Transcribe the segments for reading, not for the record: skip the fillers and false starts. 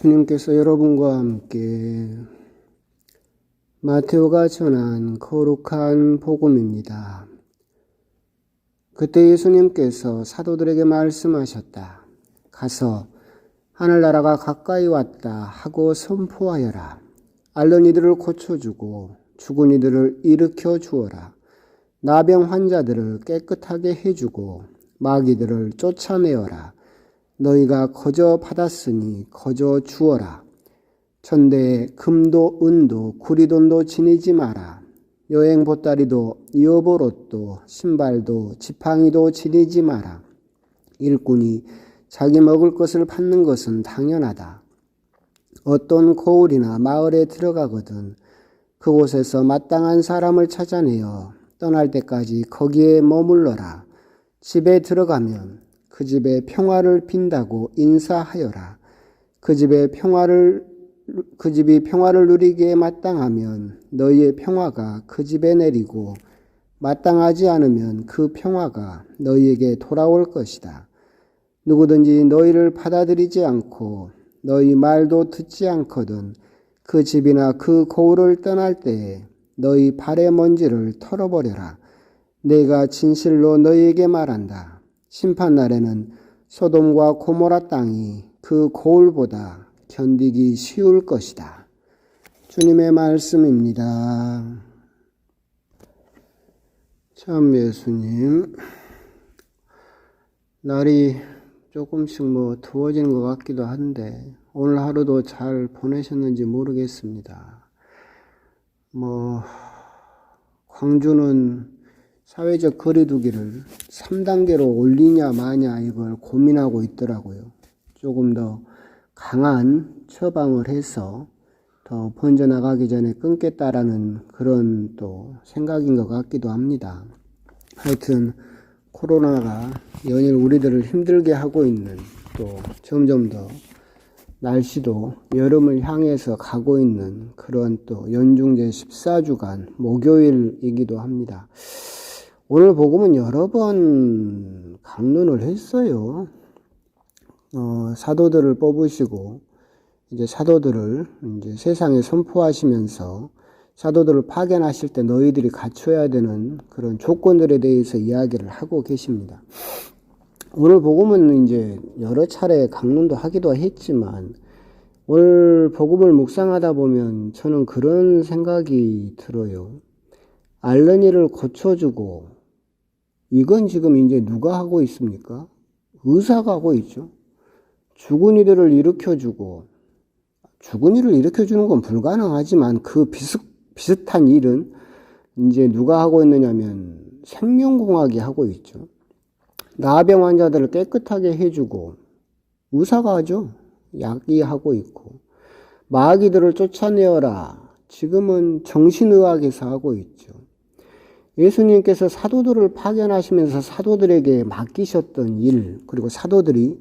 주님께서 여러분과 함께 마테오가 전한 거룩한 복음입니다. 그때 예수님께서 사도들에게 말씀하셨다. 가서 하늘나라가 가까이 왔다 하고 선포하여라. 앓는 이들을 고쳐주고 죽은 이들을 일으켜 주어라. 나병 환자들을 깨끗하게 해주고 마귀들을 쫓아내어라. 너희가 거저 받았으니 거저 주어라. 천대에 금도 은도 구리돈도 지니지 마라. 여행 보따리도 여보롯도 신발도 지팡이도 지니지 마라. 일꾼이 자기 먹을 것을 받는 것은 당연하다. 어떤 고을이나 마을에 들어가거든 그곳에서 마땅한 사람을 찾아내어 떠날 때까지 거기에 머물러라. 집에 들어가면 그 집에 평화를 빈다고 인사하여라. 그 집이 평화를 누리기에 마땅하면 너희의 평화가 그 집에 내리고 마땅하지 않으면 그 평화가 너희에게 돌아올 것이다. 누구든지 너희를 받아들이지 않고 너희 말도 듣지 않거든 그 집이나 그 고을을 떠날 때에 너희 발의 먼지를 털어버려라. 내가 진실로 너희에게 말한다. 심판날에는 소돔과 고모라 땅이 그 고을보다 견디기 쉬울 것이다. 주님의 말씀입니다. 참 예수님, 날이 조금씩 더워지는 것 같기도 한데 오늘 하루도 잘 보내셨는지 모르겠습니다. 광주는 사회적 거리두기를 3단계로 올리냐 마냐 이걸 고민하고 있더라고요. 조금 더 강한 처방을 해서 더 번져나가기 전에 끊겠다라는 그런 또 생각인 것 같기도 합니다. 하여튼 코로나가 연일 우리들을 힘들게 하고 있는, 또 점점 더 날씨도 여름을 향해서 가고 있는 그런 또 연중제 14주간 목요일이기도 합니다. 오늘 복음은 여러 번 강론을 했어요. 사도들을 뽑으시고 이제 사도들을 세상에 선포하시면서 사도들을 파견하실 때 너희들이 갖춰야 되는 그런 조건들에 대해서 이야기를 하고 계십니다. 오늘 복음은 이제 여러 차례 강론도 하기도 했지만 오늘 복음을 묵상하다 보면 저는 그런 생각이 들어요. 앓는 이를 고쳐주고, 이건 지금 이제 누가 하고 있습니까? 의사가 하고 있죠. 죽은 이들을 일으켜주고, 죽은 이를 일으켜주는 건 불가능하지만 그 비슷한 일은 이제 누가 하고 있느냐면 생명공학이 하고 있죠. 나병 환자들을 깨끗하게 해주고 의사가 하죠. 약이 하고 있고, 마귀들을 쫓아내어라. 지금은 정신의학에서 하고 있죠. 예수님께서 사도들을 파견하시면서 사도들에게 맡기셨던 일, 그리고 사도들이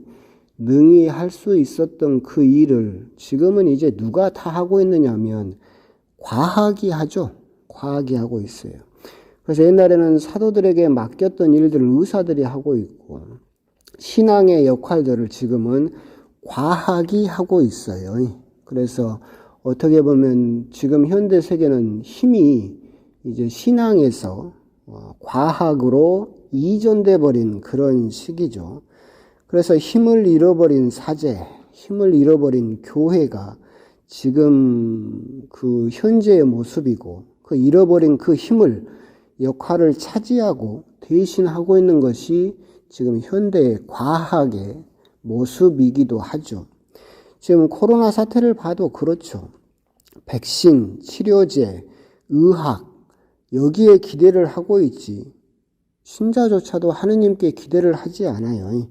능히 할 수 있었던 그 일을 지금은 이제 누가 다 하고 있느냐면 과학이 하죠. 과학이 하고 있어요. 그래서 옛날에는 사도들에게 맡겼던 일들을 의사들이 하고 있고, 신앙의 역할들을 지금은 과학이 하고 있어요. 그래서 어떻게 보면 지금 현대 세계는 힘이 이제 신앙에서 과학으로 이전돼 버린 그런 시기죠. 그래서 힘을 잃어버린 사제, 힘을 잃어버린 교회가 지금 그 현재의 모습이고, 그 잃어버린 그 힘을, 역할을 차지하고 대신하고 있는 것이 지금 현대의 과학의 모습이기도 하죠. 지금 코로나 사태를 봐도 그렇죠. 백신, 치료제, 의학, 여기에 기대를 하고 있지 신자조차도 하느님께 기대를 하지 않아요.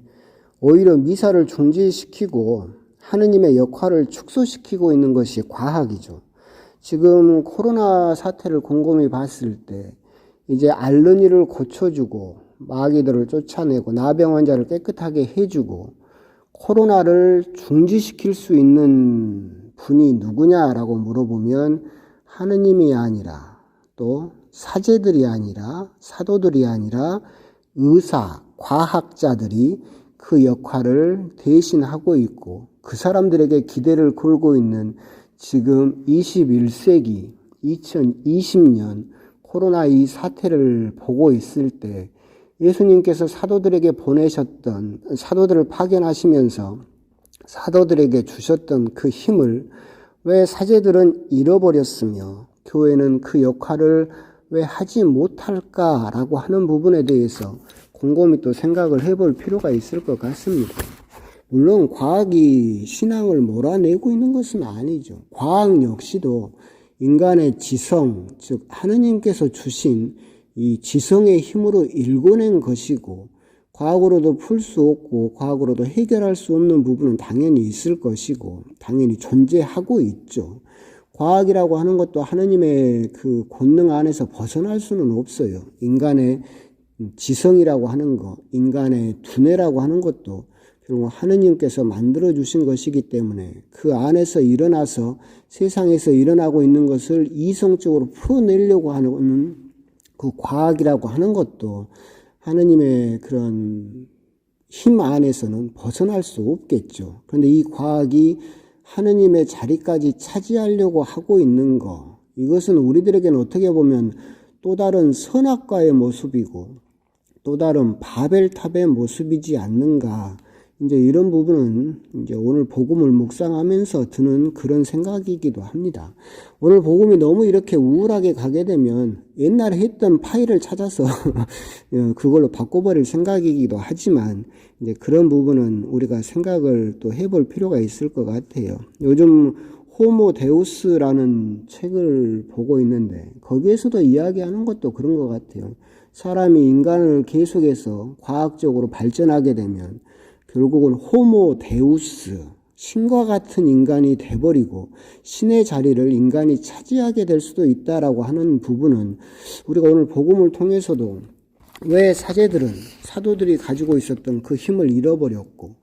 오히려 미사를 중지시키고 하느님의 역할을 축소시키고 있는 것이 과학이죠. 지금 코로나 사태를 곰곰이 봤을 때 이제 앓는 이를 고쳐주고 마귀들을 쫓아내고 나병 환자를 깨끗하게 해주고 코로나를 중지시킬 수 있는 분이 누구냐라고 물어보면 하느님이 아니라, 또 사제들이 아니라, 사도들이 아니라 의사, 과학자들이 그 역할을 대신하고 있고 그 사람들에게 기대를 걸고 있는 지금 21세기 2020년 코로나 이 사태를 보고 있을 때 예수님께서 사도들에게 보내셨던 사도들을 파견하시면서 사도들에게 주셨던 그 힘을 왜 사제들은 잃어버렸으며 교회는 그 역할을 왜 하지 못할까라고 하는 부분에 대해서 곰곰이 또 생각을 해볼 필요가 있을 것 같습니다. 물론 과학이 신앙을 몰아내고 있는 것은 아니죠. 과학 역시도 인간의 지성, 즉 하느님께서 주신 이 지성의 힘으로 일궈낸 것이고 과학으로도 풀 수 없고 과학으로도 해결할 수 없는 부분은 당연히 있을 것이고 당연히 존재하고 있죠. 과학이라고 하는 것도 하느님의 그 권능 안에서 벗어날 수는 없어요. 인간의 지성이라고 하는 것, 인간의 두뇌라고 하는 것도 결국 하느님께서 만들어 주신 것이기 때문에 그 안에서 일어나서 세상에서 일어나고 있는 것을 이성적으로 풀어내려고 하는 그 과학이라고 하는 것도 하느님의 그런 힘 안에서는 벗어날 수 없겠죠. 그런데 이 과학이 하느님의 자리까지 차지하려고 하고 있는 것, 이것은 우리들에게는 어떻게 보면 또 다른 선악과의 모습이고 또 다른 바벨탑의 모습이지 않는가. 이제 이런 부분은 이제 오늘 복음을 묵상하면서 드는 그런 생각이기도 합니다. 오늘 복음이 너무 이렇게 우울하게 가게 되면 옛날에 했던 파일을 찾아서 그걸로 바꿔버릴 생각이기도 하지만 이제 그런 부분은 우리가 생각을 또 해볼 필요가 있을 것 같아요. 요즘 호모 데우스라는 책을 보고 있는데 거기에서도 이야기하는 것도 그런 것 같아요. 사람이 인간을 계속해서 과학적으로 발전하게 되면 결국은 호모 데우스, 신과 같은 인간이 돼버리고 신의 자리를 인간이 차지하게 될 수도 있다라고 하는 부분은 우리가 오늘 복음을 통해서도 왜 사제들은 사도들이 가지고 있었던 그 힘을 잃어버렸고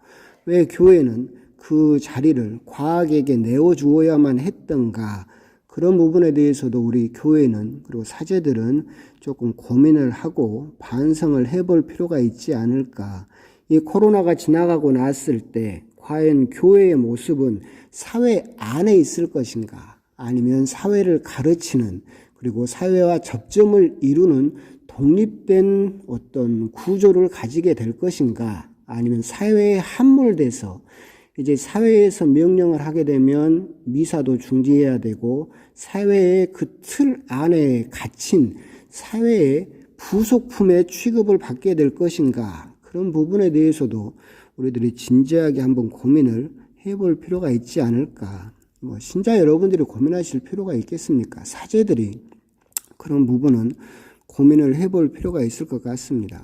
왜 교회는 그 자리를 과학에게 내어주어야만 했던가, 그런 부분에 대해서도 우리 교회는 그리고 사제들은 조금 고민을 하고 반성을 해볼 필요가 있지 않을까. 이 코로나가 지나가고 났을 때 과연 교회의 모습은 사회 안에 있을 것인가, 아니면 사회를 가르치는 그리고 사회와 접점을 이루는 독립된 어떤 구조를 가지게 될 것인가, 아니면 사회에 함몰돼서 이제 사회에서 명령을 하게 되면 미사도 중지해야 되고 사회의 그 틀 안에 갇힌 사회의 부속품의 취급을 받게 될 것인가, 그런 부분에 대해서도 우리들이 진지하게 한번 고민을 해볼 필요가 있지 않을까. 신자 여러분들이 고민하실 필요가 있겠습니까? 사제들이 그런 부분은 고민을 해볼 필요가 있을 것 같습니다.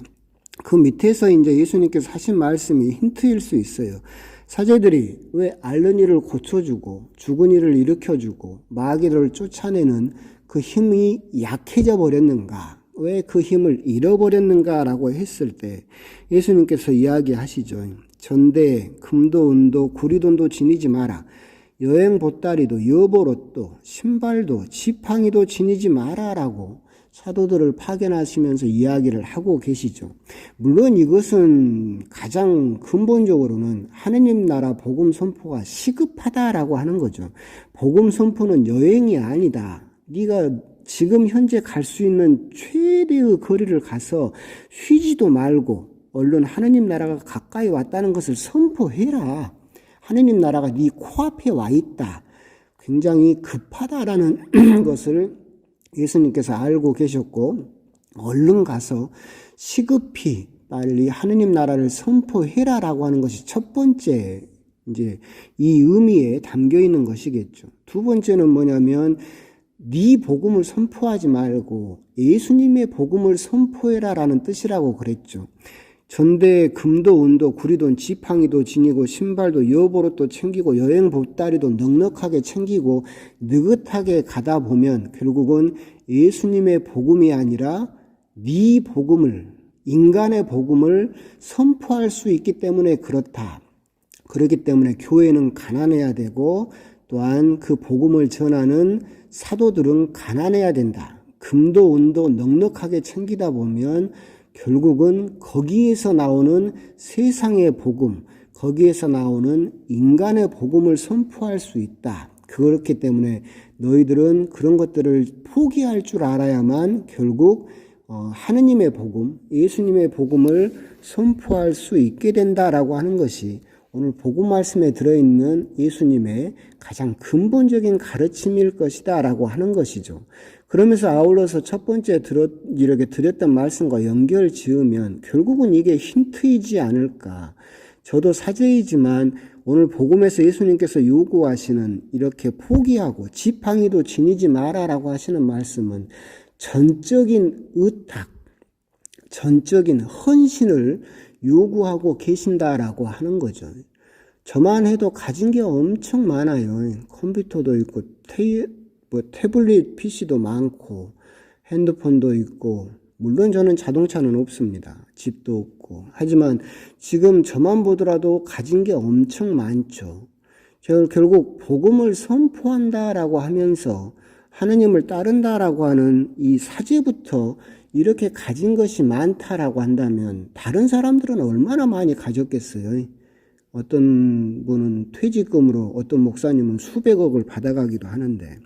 그 밑에서 이제 예수님께서 하신 말씀이 힌트일 수 있어요. 사제들이 왜 앓는 이를 고쳐주고 죽은 이를 일으켜주고 마귀를 쫓아내는 그 힘이 약해져 버렸는가? 왜 그 힘을 잃어버렸는가라고 했을 때 예수님께서 이야기하시죠. 전대, 금도, 은도, 구리돈도 지니지 마라. 여행 보따리도, 여보롯도, 신발도, 지팡이도 지니지 마라라고 사도들을 파견하시면서 이야기를 하고 계시죠. 물론 이것은 가장 근본적으로는 하느님 나라 복음 선포가 시급하다라고 하는 거죠. 복음 선포는 여행이 아니다. 네가 지금 현재 갈 수 있는 최대의 거리를 가서 쉬지도 말고 얼른 하느님 나라가 가까이 왔다는 것을 선포해라. 하느님 나라가 네 코앞에 와 있다. 굉장히 급하다라는 것을 예수님께서 알고 계셨고 얼른 가서 시급히 빨리 하느님 나라를 선포해라라고 하는 것이 첫 번째 이제 이 의미에 담겨 있는 것이겠죠. 두 번째는 뭐냐면 네 복음을 선포하지 말고 예수님의 복음을 선포해라라는 뜻이라고 그랬죠. 전대 금도 은도 구리돈 지팡이도 지니고 신발도 여보롯도 챙기고 여행 보따리도 넉넉하게 챙기고 느긋하게 가다 보면 결국은 예수님의 복음이 아니라 네 복음을, 인간의 복음을 선포할 수 있기 때문에 그렇다. 그렇기 때문에 교회는 가난해야 되고 또한 그 복음을 전하는 사도들은 가난해야 된다. 금도 은도 넉넉하게 챙기다 보면 결국은 거기에서 나오는 세상의 복음, 거기에서 나오는 인간의 복음을 선포할 수 있다. 그렇기 때문에 너희들은 그런 것들을 포기할 줄 알아야만 결국 하느님의 복음, 예수님의 복음을 선포할 수 있게 된다라고 하는 것이 오늘 복음 말씀에 들어있는 예수님의 가장 근본적인 가르침일 것이다 라고 하는 것이죠. 그러면서 아울러서 첫 번째 이렇게 드렸던 말씀과 연결 지으면 결국은 이게 힌트이지 않을까. 저도 사제이지만 오늘 복음에서 예수님께서 요구하시는 이렇게 포기하고 지팡이도 지니지 마라라고 하시는 말씀은 전적인 의탁, 전적인 헌신을 요구하고 계신다라고 하는 거죠. 저만 해도 가진 게 엄청 많아요. 컴퓨터도 있고 태블릿 PC도 많고 핸드폰도 있고 물론 저는 자동차는 없습니다. 집도 없고. 하지만 지금 저만 보더라도 가진 게 엄청 많죠. 저는 결국 복음을 선포한다라고 하면서 하느님을 따른다라고 하는 이 사제부터 이렇게 가진 것이 많다라고 한다면 다른 사람들은 얼마나 많이 가졌겠어요. 어떤 분은 퇴직금으로 어떤 목사님은 수백억을 받아가기도 하는데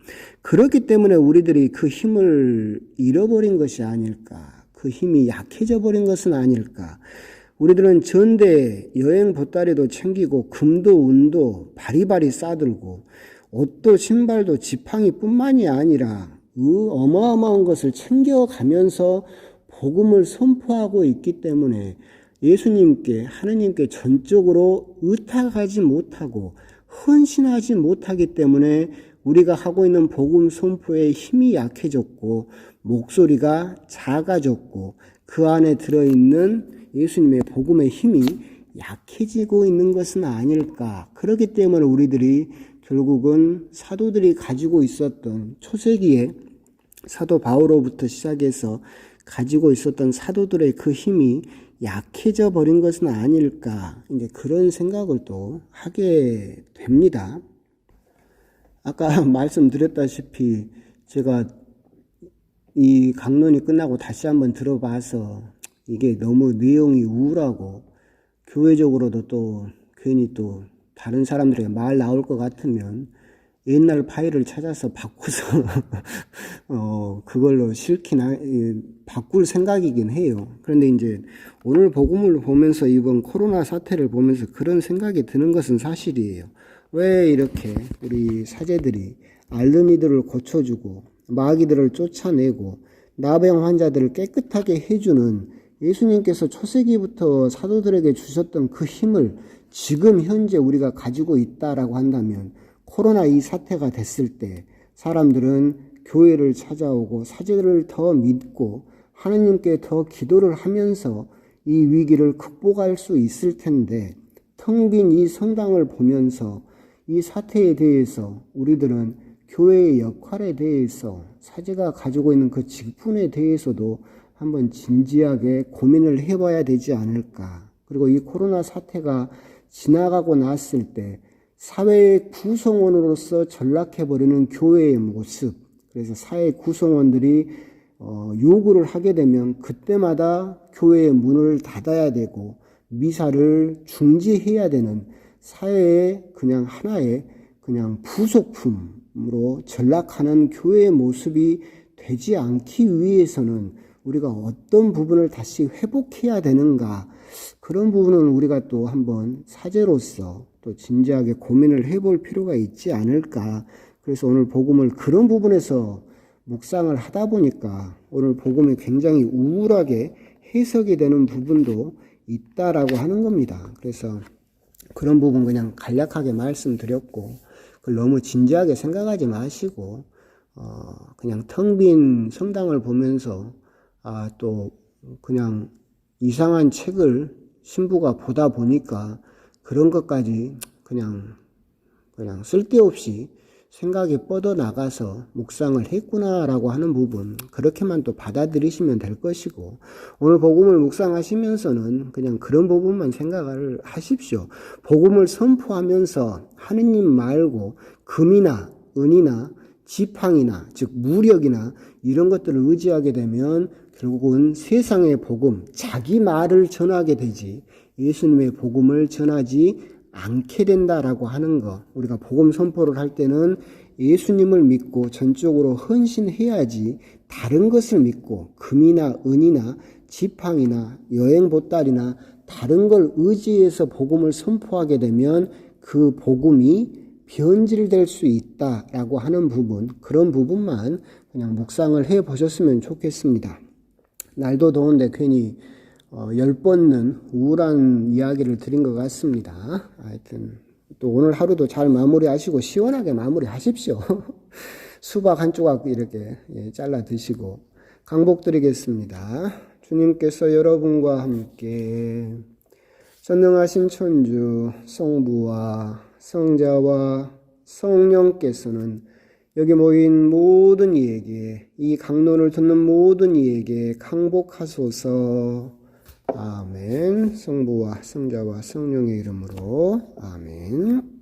그렇기 때문에 우리들이 그 힘을 잃어버린 것이 아닐까. 그 힘이 약해져 버린 것은 아닐까. 우리들은 전대 여행 보따리도 챙기고 금도 은도 바리바리 싸들고 옷도 신발도 지팡이뿐만이 아니라 어마어마한 것을 챙겨가면서 복음을 선포하고 있기 때문에 예수님께 하느님께 전적으로 의탁하지 못하고 헌신하지 못하기 때문에 우리가 하고 있는 복음 선포의 힘이 약해졌고 목소리가 작아졌고 그 안에 들어있는 예수님의 복음의 힘이 약해지고 있는 것은 아닐까. 그렇기 때문에 우리들이 결국은 사도들이 가지고 있었던 초세기에 사도 바울로부터 시작해서 가지고 있었던 사도들의 그 힘이 약해져 버린 것은 아닐까. 이제 그런 생각을 또 하게 됩니다. 아까 말씀드렸다시피 제가 이 강론이 끝나고 다시 한번 들어봐서 이게 너무 내용이 우울하고 교회적으로도 또 괜히 또 다른 사람들에게 말 나올 것 같으면 옛날 파일을 찾아서 바꾸서 그걸로 바꿀 생각이긴 해요. 그런데 이제 오늘 복음을 보면서 이번 코로나 사태를 보면서 그런 생각이 드는 것은 사실이에요. 왜 이렇게 우리 사제들이 앓는 이들을 고쳐주고 마귀들을 쫓아내고 나병 환자들을 깨끗하게 해주는 예수님께서 초세기부터 사도들에게 주셨던 그 힘을 지금 현재 우리가 가지고 있다라고 한다면 코로나 이 사태가 됐을 때 사람들은 교회를 찾아오고 사제들을 더 믿고 하느님께 더 기도를 하면서 이 위기를 극복할 수 있을 텐데 텅 빈 이 성당을 보면서 이 사태에 대해서 우리들은 교회의 역할에 대해서 사제가 가지고 있는 그 직분에 대해서도 한번 진지하게 고민을 해봐야 되지 않을까. 그리고 이 코로나 사태가 지나가고 났을 때 사회의 구성원으로서 전락해버리는 교회의 모습, 그래서 사회 구성원들이 요구를 하게 되면 그때마다 교회의 문을 닫아야 되고 미사를 중지해야 되는 사회의 그냥 하나의 그냥 부속품으로 전락하는 교회의 모습이 되지 않기 위해서는 우리가 어떤 부분을 다시 회복해야 되는가, 그런 부분은 우리가 또 한번 사제로서 또 진지하게 고민을 해볼 필요가 있지 않을까. 그래서 오늘 복음을 그런 부분에서 묵상을 하다 보니까 오늘 복음이 굉장히 우울하게 해석이 되는 부분도 있다라고 하는 겁니다. 그래서 그런 부분 그냥 간략하게 말씀드렸고 그걸 너무 진지하게 생각하지 마시고 그냥 텅 빈 성당을 보면서 또 그냥 이상한 책을 신부가 보다 보니까 그런 것까지 그냥 쓸데없이 생각이 뻗어나가서 묵상을 했구나라고 하는 부분, 그렇게만 또 받아들이시면 될 것이고, 오늘 복음을 묵상하시면서는 그냥 그런 부분만 생각을 하십시오. 복음을 선포하면서 하느님 말고 금이나 은이나 지팡이나 즉 무력이나 이런 것들을 의지하게 되면 결국은 세상의 복음, 자기 말을 전하게 되지 예수님의 복음을 전하지 않게 된다라고 하는 거. 우리가 복음 선포를 할 때는 예수님을 믿고 전적으로 헌신해야지 다른 것을 믿고 금이나 은이나 지팡이나 여행 보따리나 다른 걸 의지해서 복음을 선포하게 되면 그 복음이 변질될 수 있다라고 하는 부분, 그런 부분만 그냥 묵상을 해 보셨으면 좋겠습니다. 날도 더운데 괜히 열뻗는 우울한 이야기를 드린 것 같습니다. 하여튼 또 오늘 하루도 잘 마무리하시고 시원하게 마무리하십시오. 수박 한 조각 이렇게 잘라 드시고 강복 드리겠습니다. 주님께서 여러분과 함께 전능하신 천주 성부와 성자와 성령께서는 여기 모인 모든 이에게, 이 강론을 듣는 모든 이에게 강복하소서. 아멘. 성부와 성자와 성령의 이름으로 아멘.